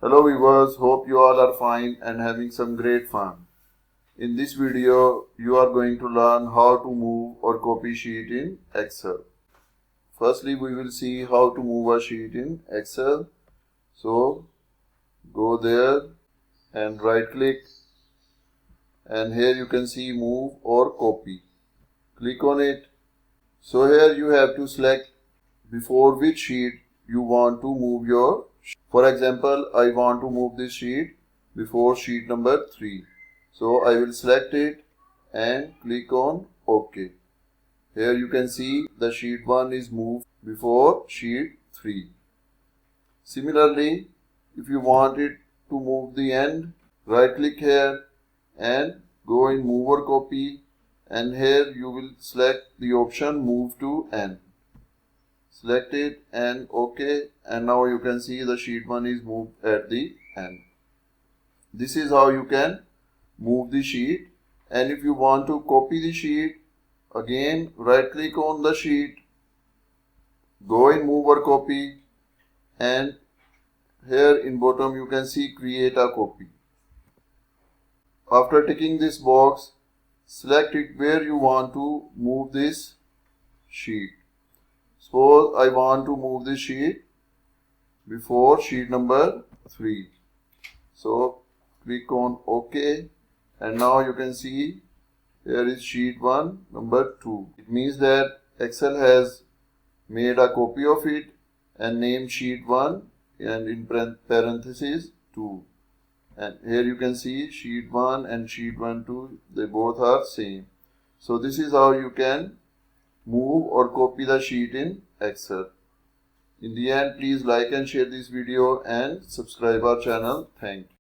Hello viewers, hope you all are fine and having some great fun. In this video, you are going to learn how to move or copy sheet in Excel. Firstly, we will see how to move a sheet in Excel. So, go there and right click, and here you can see move or copy. Click on it. So here you have to select before which sheet you want to move your sheet. For example, I want to move this sheet before sheet number 3. So I will select it and click on OK. Here you can see the sheet 1 is moved before sheet 3. Similarly, if you want it to move the end, right click here and go in move or copy, and here you will select the option move to end. Select it and OK, and now you can see the sheet 1 is moved at the end. This is how you can move the sheet. And if you want to copy the sheet, again right click on the sheet, go in move or copy, and here in bottom you can see create a copy. After ticking this box, select it where you want to move this sheet. Suppose I want to move this sheet before sheet number 3. So click on OK, and now you can see here is sheet 1 number 2. It means that Excel has made a copy of it and named sheet 1 and in parentheses 2. And here you can see sheet 1 and sheet 1 2, they both are same. So this is how you can move or copy the sheet in Excel. In the end, please like and share this video and subscribe our channel. Thank you.